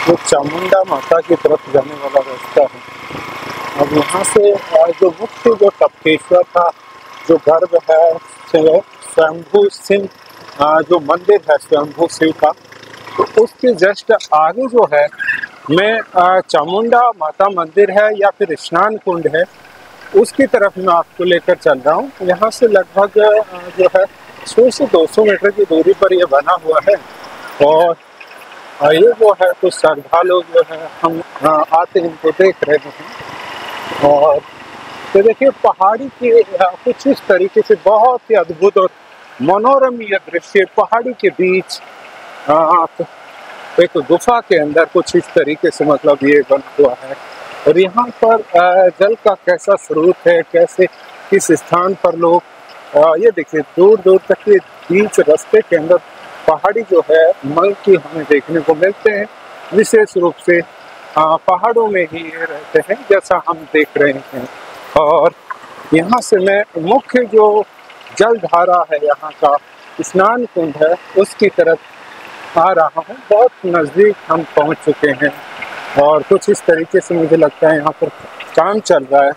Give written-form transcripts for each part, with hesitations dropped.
वो चामुंडा माता की तरफ जाने वाला रास्ता है। अब यहाँ से जो मुख्य जो टपकेश्वर का जो गर्भ है, स्वयंभू सिंह जो मंदिर है स्वयंभू शिव का, तो उसके जस्ट आगे जो है मैं चामुंडा माता मंदिर है या फिर स्नान कुंड है, उसकी तरफ मैं आपको लेकर चल रहा हूँ। यहाँ से लगभग जो है 100 से 200 मीटर की दूरी पर ये बना हुआ है। और ये वो है कुछ श्रद्धालु जो है हम आते हैं इनको देख रहे हैं। और तो देखिए पहाड़ी के कुछ इस तरीके से बहुत ही अद्भुत और मनोरम ये दृश्य, पहाड़ी के बीच एक गुफा के अंदर कुछ इस तरीके से मतलब ये बना हुआ है। और यहाँ पर जल का कैसा स्रोत है, कैसे किस स्थान पर लोग ये देखिए दूर दूर तक के बीच रास्ते के अंदर पहाड़ी जो है मंकी हमें देखने को मिलते हैं। विशेष रूप से पहाड़ों में ही ये रहते हैं जैसा हम देख रहे हैं। और यहाँ से मैं मुख्य जो जल धारा है यहाँ का स्नान कुंड है उसकी तरफ आ रहा हूँ। बहुत नज़दीक हम पहुँच चुके हैं और कुछ इस तरीके से मुझे लगता है यहाँ पर काम चल रहा है।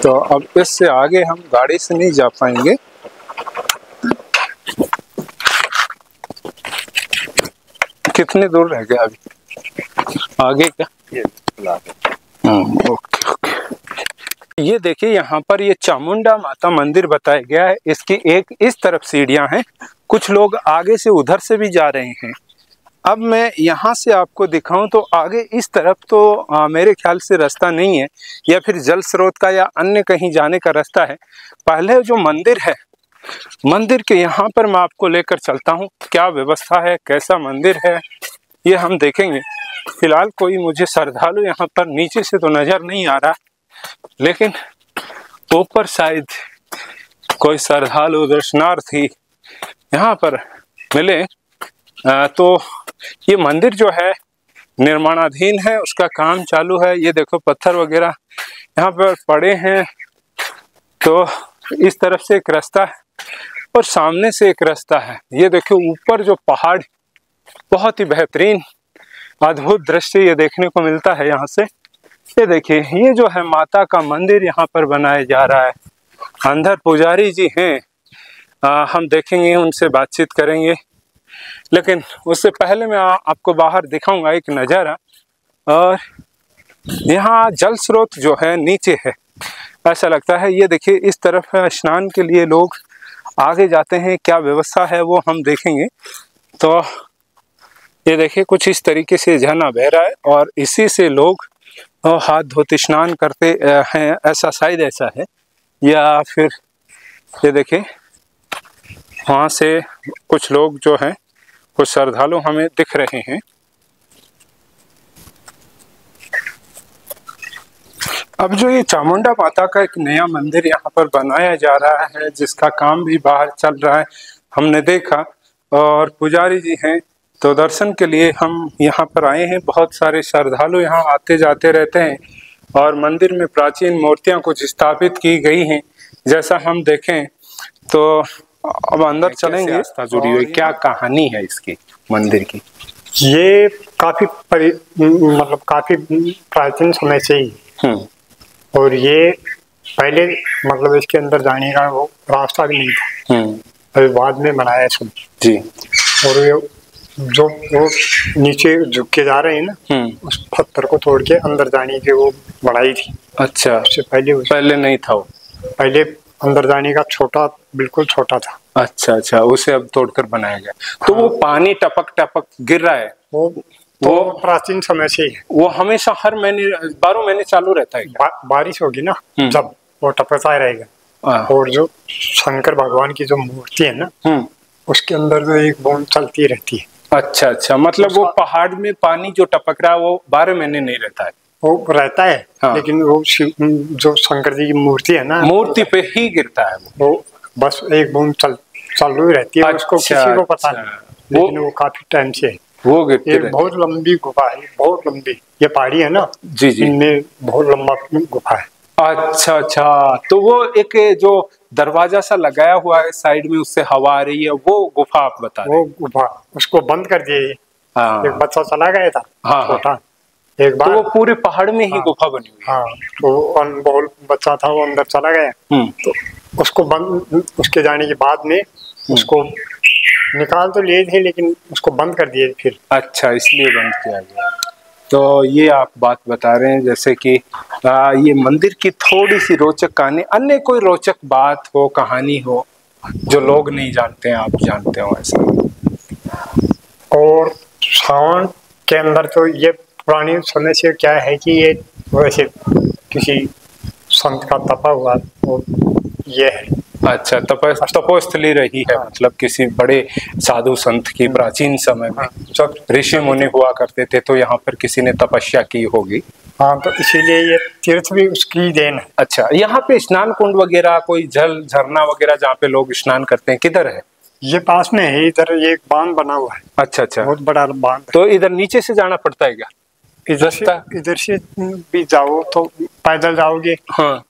तो अब इससे आगे हम गाड़ी से नहीं जा पाएंगे। कितनी दूर रह गया अभी आगे का? Okay okay. ये देखिए यहाँ पर ये चामुंडा माता मंदिर बताया गया है। इसकी एक इस तरफ सीढ़ियां हैं, कुछ लोग आगे से उधर से भी जा रहे हैं। अब मैं यहाँ से आपको दिखाऊं तो आगे इस तरफ तो मेरे ख्याल से रास्ता नहीं है, या फिर जल स्रोत का या अन्य कहीं जाने का रास्ता है। पहले जो मंदिर है, मंदिर के यहाँ पर मैं आपको लेकर चलता हूँ। क्या व्यवस्था है, कैसा मंदिर है, ये हम देखेंगे। फिलहाल कोई मुझे श्रद्धालु यहाँ पर नीचे से तो नज़र नहीं आ रहा, लेकिन ऊपर शायद कोई श्रद्धालु दर्शनार्थी यहाँ पर मिले। तो ये मंदिर जो है निर्माणाधीन है, उसका काम चालू है। ये देखो पत्थर वगैरह यहाँ पर पड़े हैं। तो इस तरफ से एक रास्ता है और सामने से एक रास्ता है। ये देखो ऊपर जो पहाड़, बहुत ही बेहतरीन अद्भुत दृश्य ये देखने को मिलता है यहाँ से। ये देखिए ये जो है माता का मंदिर यहाँ पर बनाया जा रहा है। अंदर पुजारी जी हैं, हम देखेंगे, उनसे बातचीत करेंगे। लेकिन उससे पहले मैं आपको बाहर दिखाऊंगा एक नज़ारा। और यहाँ जल स्रोत जो है नीचे है, ऐसा लगता है। ये देखिए इस तरफ स्नान के लिए लोग आगे जाते हैं, क्या व्यवस्था है वो हम देखेंगे। तो ये देखिए कुछ इस तरीके से झरना बह रहा है और इसी से लोग हाथ धोते स्नान करते हैं, ऐसा शायद ऐसा है। या फिर ये देखिए वहाँ से कुछ लोग जो हैं, कुछ श्रद्धालु हमें दिख रहे हैं। अब जो ये चामुंडा माता का एक नया मंदिर यहाँ पर बनाया जा रहा है, जिसका काम भी बाहर चल रहा है, हमने देखा। और पुजारी जी हैं, तो दर्शन के लिए हम यहाँ पर आए हैं। बहुत सारे श्रद्धालु यहाँ आते जाते रहते हैं। और मंदिर में प्राचीन मूर्तियाँ कुछ स्थापित की गई हैं, जैसा हम देखें। तो अब अंदर चलेंगे। आस्था जुड़ी हुई, क्या कहानी है इसकी मंदिर की? ये काफी मतलब काफी प्राचीन समय से ही। और ये पहले मतलब इसके अंदर जाने का वो रास्ता भी नहीं था, अभी बाद में बनाया सब जी। और ये जो वो नीचे झुक के जा रहे हैं ना, उस पत्थर को तोड़ के अंदर जाने की वो बढ़ाई थी। अच्छा, उससे पहले नहीं था वो? पहले अंदर जाने का छोटा, बिल्कुल छोटा था। अच्छा अच्छा, उसे अब तोड़कर बनाया गया। तो वो पानी टपक टपक गिर रहा है, वो प्राचीन समय से ही वो हमेशा हर महीने 12 महीने चालू रहता है। बारिश होगी ना जब वो टपकता रहेगा। और जो शंकर भगवान की जो मूर्ति है ना, उसके अंदर जो एक बूंद चलती रहती है। अच्छा अच्छा, मतलब वो पहाड़ में पानी जो टपक रहा है वो 12 महीने नहीं रहता है? वो रहता है। हाँ। लेकिन वो जो शंकर जी की मूर्ति है ना, मूर्ति पे ही गिरता है वो बस एक बूंद चालू रहती है। उसको किसी को पता नहीं, लेकिन वो काफी टाइम से है। वो गिरती है। बहुत लंबी गुफा है, बहुत लंबी। ये पहाड़ी है ना, जी जी, इनमें बहुत लंबा गुफा है। अच्छा अच्छा, तो वो एक जो दरवाजा सा लगाया हुआ है साइड में, उससे हवा आ रही है, वो गुफा आप बता रहे हैं? वो गुफा उसको बंद कर दिए हाँ। एक बच्चा चला गया था, हाँ, छोटा, एक बार। तो वो पूरे पहाड़ में ही गुफा बनी हुई है। हाँ, तो अनमोल बच्चा था, वो अंदर चला गया। तो उसको बंद, उसके जाने के बाद में उसको निकाल तो लिए थे, लेकिन उसको बंद कर दिए फिर। अच्छा, इसलिए बंद किया गया। तो ये आप बात बता रहे हैं जैसे कि ये मंदिर की थोड़ी सी रोचक कहानी, अन्य कोई रोचक बात हो, कहानी हो जो लोग नहीं जानते हैं, आप जानते हो ऐसा? और सावन के अंदर तो ये पुरानी समय से क्या है कि ये वैसे किसी संत का तपा हुआ और ये है। अच्छा, तपोस्थली रही है। मतलब किसी बड़े साधु संत की प्राचीन समय में जब ऋषि मुनि हुआ करते थे तो यहाँ पर किसी ने तपस्या की होगी। हाँ, तो इसीलिए ये तीर्थ भी उसकी देन है। अच्छा, यहाँ पे स्नान कुंड वगैरह, कोई जल झरना वगैरह जहाँ पे लोग स्नान करते हैं, किधर है? ये पास में है, इधर ये एक बांध बना हुआ है। अच्छा अच्छा, बहुत बड़ा बांध है। तो इधर नीचे से जाना पड़ता है क्या? इधर से भी जाओ तो पैदल जाओगे। हाँ,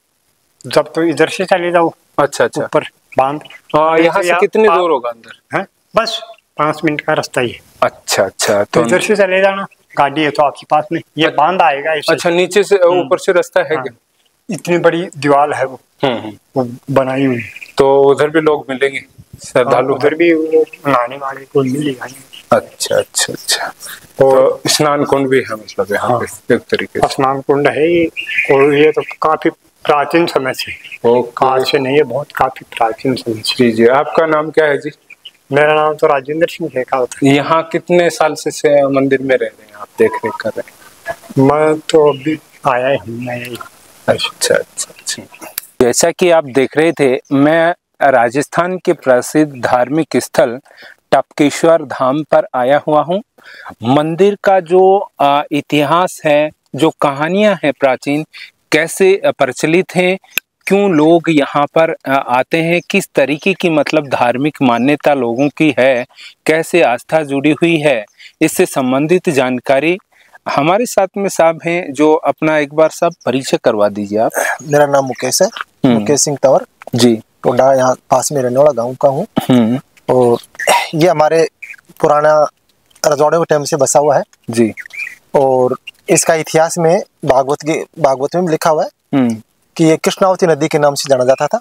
जब तो इधर से चले जाओ। अच्छा अच्छा, ऊपर बांध। हाँ, यहाँ से कितनी दूर होगा अंदर? है बस 5 मिनट का रास्ता ही है। अच्छा अच्छा, तो इधर से चले जाना, गाड़ी है तो आपके पास में, ये बांध आएगा ऐसे। अच्छा, नीचे से ऊपर से रास्ता है क्या? इतनी बड़ी दीवार है वो बनाई हुई। तो उधर भी लोग मिलेंगे श्रद्धालु? उधर भी नहाने वाले को मिलेगा। अच्छा अच्छा अच्छा, तो स्नान कुंड भी है मतलब यहाँ पे एक तरीके से? स्नान कुंड है ये, और ये तो काफी प्राचीन समय से, आज से नहीं है, बहुत काफी प्राचीन समय से। जी जी, आपका नाम क्या है जी? मेरा नाम तो राजेंद्र सिंह शेखावत है। यहाँ कितने साल से मंदिर में रह रहे हैं आप, देख रेख कर रहे हैं? मैं तो अभी आया ही। अच्छा अच्छा अच्छा, जैसा कि आप देख रहे थे, मैं राजस्थान के प्रसिद्ध धार्मिक स्थल टपकेश्वर धाम पर आया हुआ हूँ। मंदिर का जो इतिहास है, जो कहानियां हैं प्राचीन, कैसे प्रचलित हैं, क्यों लोग यहाँ पर आते हैं, किस तरीके की मतलब धार्मिक मान्यता लोगों की है, कैसे आस्था जुड़ी हुई है, इससे संबंधित जानकारी हमारे साथ में साहब हैं, जो अपना एक बार सब परिचय करवा दीजिए आप। मेरा नाम मुकेश है, मुकेश सिंह तंवर जी। टोडा यहाँ पास में रहने वाला गांव का हूँ। और ये हमारे पुराना रजवाड़े के टाइम से बसा हुआ है जी। और इसका इतिहास में भागवत में लिखा हुआ है कि ये कृष्णावती नदी के नाम से जाना जाता था।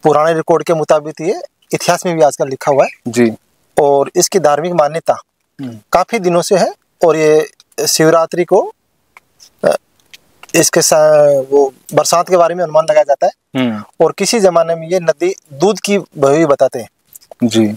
पुराने रिकॉर्ड के मुताबिक ये इतिहास में भी आजकल लिखा हुआ है जी। और इसकी धार्मिक मान्यता काफी दिनों से है। और ये शिवरात्रि को इसके वो बरसात के बारे में अनुमान लगाया जाता है। और किसी जमाने में ये नदी दूध की बही बताते हैं जी।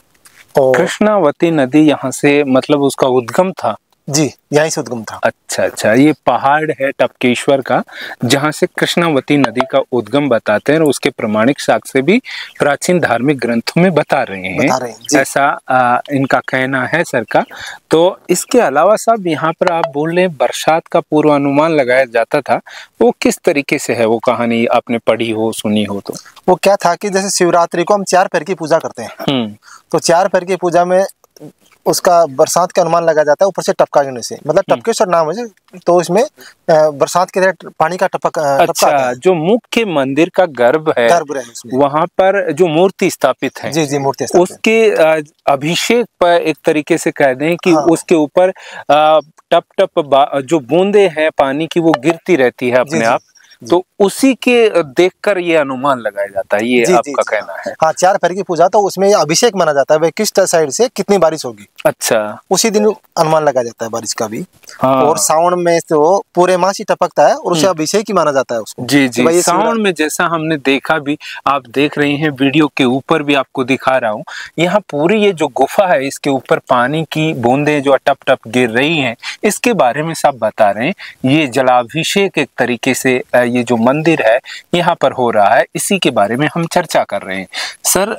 और कृष्णावती नदी यहाँ से मतलब उसका उद्गम था? जी, यहीं से उद्गम था। अच्छा अच्छा, ये पहाड़ है टपकेश्वर का जहाँ से कृष्णावती नदी का उद्गम बताते हैं और उसके प्रमाणिक साक्ष्य भी प्राचीन धार्मिक ग्रंथों में बता रहे हैं, ऐसा इनका कहना है सर का। तो इसके अलावा साहब यहाँ पर आप बोल रहे हैं बरसात का पूर्वानुमान लगाया जाता था, वो किस तरीके से है? वो कहानी आपने पढ़ी हो, सुनी हो? तो वो क्या था कि जैसे शिवरात्रि को हम 4 पैर की पूजा करते हैं, तो 4 पैर की पूजा में उसका बरसात का अनुमान लगाया जाता है ऊपर से टपका गिरने से, मतलब टपकेश्वर नाम है तो इसमें बरसात के तरह पानी का टपक। अच्छा, जो मुख्य मंदिर का गर्भ है वहाँ पर जो मूर्ति स्थापित है, जी जी, मूर्ति उसके अभिषेक पर एक तरीके से कह दें कि उसके ऊपर टप टप जो बूंदे हैं पानी की वो गिरती रहती है अपने आप, तो उसी के देखकर ये अनुमान लगाया जाता है, ये आपका कहना है? हाँ, 4 पैर की पूजा तो उसमें अभिषेक माना जाता है, भाई किस साइड से कितनी बारिश होगी। अच्छा, उसी दिन अनुमान लगाया जाता है बारिश का भी। हाँ। और सावन में तो पूरे मास ही टपकता है और उसे अभिषेक ही माना जाता है उसको। जी जी, सावन में जैसा हमने देखा भी, आप देख रहे हैं वीडियो के ऊपर भी आपको दिखा रहा हूँ, यहाँ पूरी ये जो गुफा है इसके ऊपर पानी की बूंदें जो टप टप गिर रही हैं, इसके बारे में सब बता रहे हैं। ये जलाभिषेक एक तरीके से ये जो मंदिर है यहाँ पर हो रहा है, इसी के बारे में हम चर्चा कर रहे हैं। सर,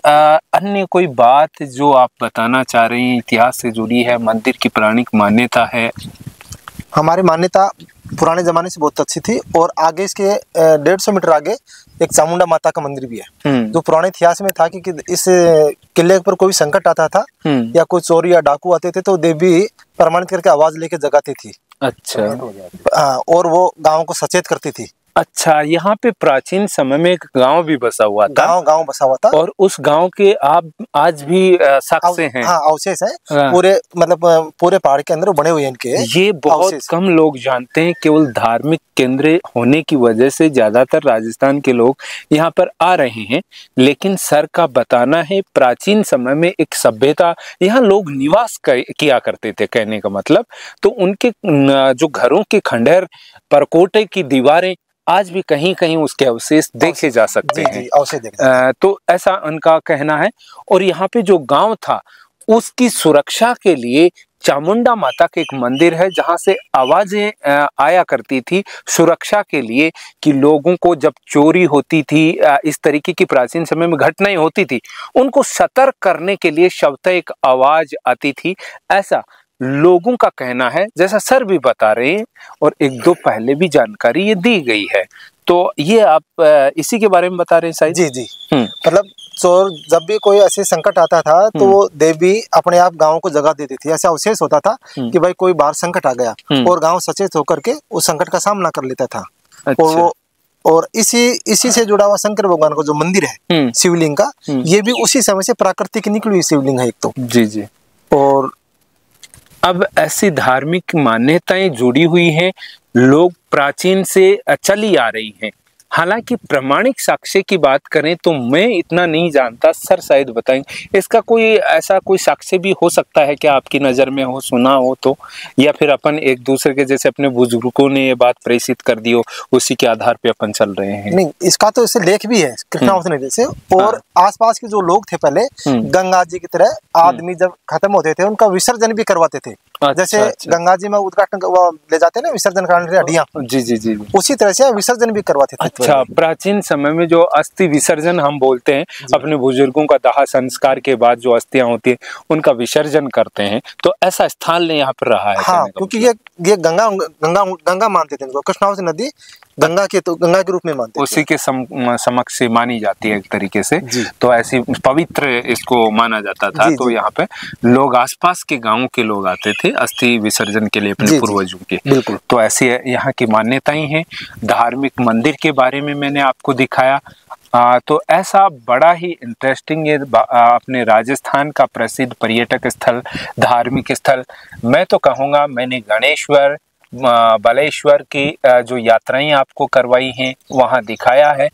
अन्य कोई बात जो आप बताना चाह रहे हैं, इतिहास से जुड़ी है, मंदिर की पौराणिक मान्यता है? हमारी मान्यता पुराने जमाने से बहुत अच्छी थी और आगे इसके 150 मीटर आगे एक चामुंडा माता का मंदिर भी है, जो पुराने इतिहास में था कि इस किले पर कोई संकट आता था या कोई चोर या डाकू आते थे तो देवी प्रमाणित करके आवाज लेके जगाती थी। अच्छा। और वो गांव को सचेत करती थी अच्छा, यहाँ पे प्राचीन समय में एक गांव भी बसा हुआ था। गांव बसा हुआ था और उस गांव के आप आज भी साक्ष्य हैं। हाँ, अवशेष है पूरे, मतलब पूरे पहाड़ के अंदर बने हुए इनके। ये बहुत कम लोग जानते हैं। केवल धार्मिक केंद्र होने की वजह से ज्यादातर राजस्थान के लोग यहाँ पर आ रहे हैं, लेकिन सर का बताना है प्राचीन समय में एक सभ्यता यहाँ लोग निवास किया करते थे, कहने का मतलब। तो उनके जो घरों के खंडहर, परकोटे की दीवारें आज भी कहीं कहीं उसके अवशेष देखे जा सकते हैं। तो ऐसा उनका कहना है। और यहाँ पे जो गांव था उसकी सुरक्षा के लिए चामुंडा माता का एक मंदिर है, जहां से आवाजें आया करती थी सुरक्षा के लिए, कि लोगों को जब चोरी होती थी, इस तरीके की प्राचीन समय में घटनाएं होती थी, उनको सतर्क करने के लिए शब्द एक आवाज आती थी, ऐसा लोगों का कहना है, जैसा सर भी बता रहे हैं। और एक दो पहले भी जानकारी ये दी गई है। तो ये आप इसी के बारे में बता रहे हैं शायद? जी। मतलब चोर जब भी कोई ऐसे संकट आता था तो वो देवी अपने आप गांव को जगह देती थी। ऐसा अवशेष होता था कि भाई कोई बाहर संकट आ गया और गांव सचेत होकर के उस संकट का सामना कर लेता था। अच्छा। और इसी से जुड़ा हुआ शंकर भगवान का जो मंदिर है शिवलिंग का, ये भी उसी समय से प्राकृतिक निकली हुई शिवलिंग है एक तो। जी। और अब ऐसी धार्मिक मान्यताएं जुड़ी हुई हैं, लोग प्राचीन से चली आ रही हैं। हालांकि प्रमाणिक साक्ष्य की बात करें तो मैं इतना नहीं जानता, सर शायद बताएंगे। इसका कोई ऐसा कोई साक्ष्य भी हो सकता है कि आपकी नज़र में हो, सुना हो तो, या फिर अपन एक दूसरे के जैसे अपने बुजुर्गों ने ये बात प्रेषित कर दी हो, उसी के आधार पे अपन चल रहे हैं? नहीं, इसका तो इससे लेख भी है कृष्णावत नदी से। और आसपास के जो लोग थे पहले गंगा जी की तरह आदमी जब खत्म होते थे उनका विसर्जन भी करवाते थे। जैसे गंगा जी में उद्घाटन ले जाते हैं ना विसर्जन कराने के लिए हड्डियां, जी, उसी तरह से विसर्जन भी करवाते थे। अच्छा, प्राचीन समय में जो अस्थि विसर्जन हम बोलते हैं, अपने बुजुर्गों का दाह संस्कार के बाद जो अस्थियां होती है उनका विसर्जन करते हैं, तो ऐसा स्थान यहाँ पर रहा है। हाँ, क्योंकि ये गंगा मानते थे इनको, कृष्णावती नदी गंगा के रूप में मानते थे। उसी के समक्ष मानी जाती है एक तरीके से, तो ऐसी पवित्र इसको माना जाता था। तो यहाँ पे लोग आसपास के गांवों के लोग आते थे अस्थि विसर्जन के लिए अपने पूर्वजों के। बिल्कुल। तो ऐसी यहाँ की मान्यताएं हैं। धार्मिक मंदिर के बारे में मैंने आपको दिखाया। तो ऐसा बड़ा ही इंटरेस्टिंग ये अपने राजस्थान का प्रसिद्ध पर्यटक स्थल, धार्मिक स्थल, मैं तो कहूँगा मैंने गणेश्वर, बालेश्वर की जो यात्राएं आपको करवाई हैं, वहाँ दिखाया है।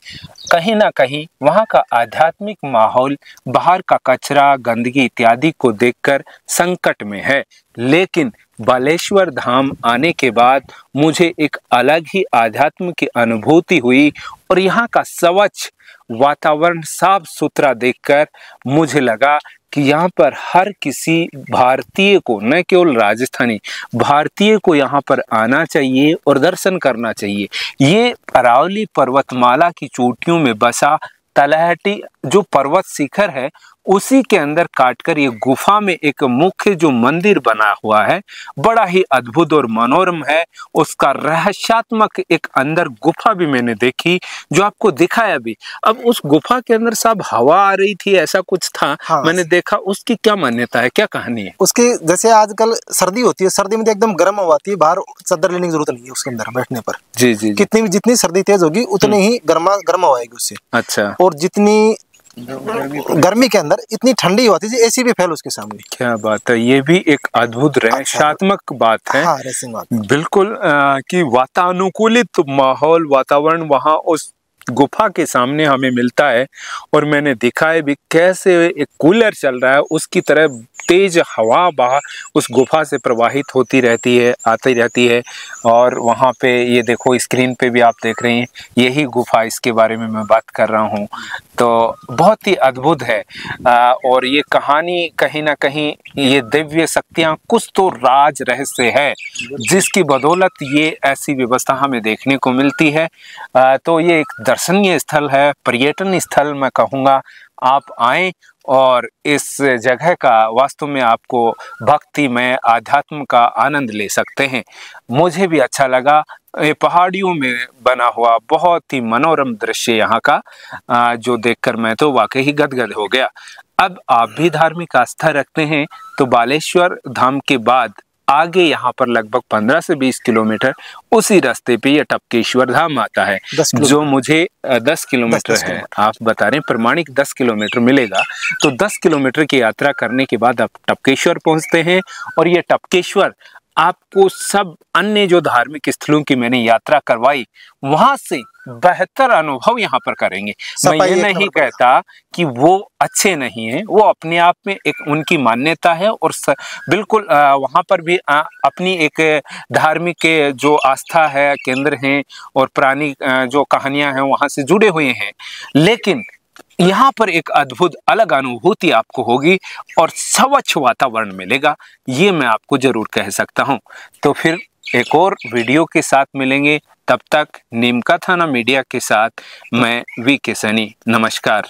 कहीं ना कहीं वहाँ का आध्यात्मिक माहौल बाहर का कचरा, गंदगी इत्यादि को देखकर संकट में है, लेकिन बालेश्वर धाम आने के बाद मुझे एक अलग ही आध्यात्म की अनुभूति हुई। और यहाँ का स्वच्छ वातावरण, साफ सुथरा देखकर मुझे लगा कि यहाँ पर हर किसी भारतीय को, न केवल राजस्थानी, भारतीय को यहाँ पर आना चाहिए और दर्शन करना चाहिए। ये अरावली पर्वतमाला की चोटियों में बसा तलहटी जो पर्वत शिखर है, उसी के अंदर काटकर ये गुफा में एक मुख्य जो मंदिर बना हुआ है, बड़ा ही अद्भुत और मनोरम है। उसका रहस्यात्मक एक अंदर गुफा भी मैंने देखी, जो आपको दिखाया भी। अब उस गुफा के अंदर सब हवा आ रही थी, ऐसा कुछ था। हाँ, मैंने देखा। उसकी क्या मान्यता है, क्या कहानी है उसकी? जैसे आजकल सर्दी होती है, सर्दी में तो एकदम गर्म हवा आती है, बाहर चादर लेने की जरूरत नहीं है उसके अंदर बैठने पर। जी। कितनी भी जितनी सर्दी तेज होगी उतनी ही गर्म हवा आएगी उससे। अच्छा। और जितनी गर्मी के अंदर इतनी ठंडी होती है, एसी भी फेल उसके सामने। क्या बात है, ये भी एक अद्भुत रहस्यात्मक बात है। हाँ, बिल्कुल, कि वातानुकूलित माहौल, वातावरण वहाँ उस गुफा के सामने हमें मिलता है। और मैंने देखा है भी कैसे एक कूलर चल रहा है, उसकी तरह तेज हवा बाहर उस गुफा से प्रवाहित होती रहती है, आती रहती है। और वहाँ पे ये देखो, स्क्रीन पे भी आप देख रहे हैं, यही गुफा, इसके बारे में मैं बात कर रहा हूँ। तो बहुत ही अद्भुत है। और ये कहानी कहीं ना कहीं, ये दिव्य शक्तियाँ, कुछ तो राज रहस्य है जिसकी बदौलत ये ऐसी व्यवस्था हमें देखने को मिलती है। तो ये एक दर्शनीय स्थल है, पर्यटन स्थल मैं कहूँगा। आप आएं और इस जगह का वास्तव में आपको भक्ति में आध्यात्म का आनंद ले सकते हैं। मुझे भी अच्छा लगा, ये पहाड़ियों में बना हुआ बहुत ही मनोरम दृश्य यहाँ का, जो देखकर मैं तो वाकई ही गदगद हो गया। अब आप भी धार्मिक आस्था रखते हैं तो बालेश्वर धाम के बाद आगे यहाँ पर लगभग 15 से 20 किलोमीटर उसी रास्ते पे ये टपकेश्वर धाम आता है, जो मुझे 10 किलोमीटर है। आप बता रहे हैं प्रमाणिक 10 किलोमीटर मिलेगा, तो 10 किलोमीटर की यात्रा करने के बाद आप टपकेश्वर पहुंचते हैं। और ये टपकेश्वर आपको सब अन्य जो धार्मिक स्थलों की मैंने यात्रा करवाई वहां से बेहतर अनुभव यहाँ पर करेंगे। मैं ये नहीं कहता कि वो अच्छे नहीं हैं, वो अपने आप में एक उनकी मान्यता है और बिल्कुल वहाँ पर भी अपनी एक धार्मिक जो आस्था है केंद्र हैं और पुरानी जो कहानियां हैं वहाँ से जुड़े हुए हैं, लेकिन यहाँ पर एक अद्भुत अलग अनुभूति आपको होगी और स्वच्छ वातावरण मिलेगा, ये मैं आपको जरूर कह सकता हूँ। तो फिर एक और वीडियो के साथ मिलेंगे, तब तक नीमका थाना मीडिया के साथ मैं वी के सनी, नमस्कार।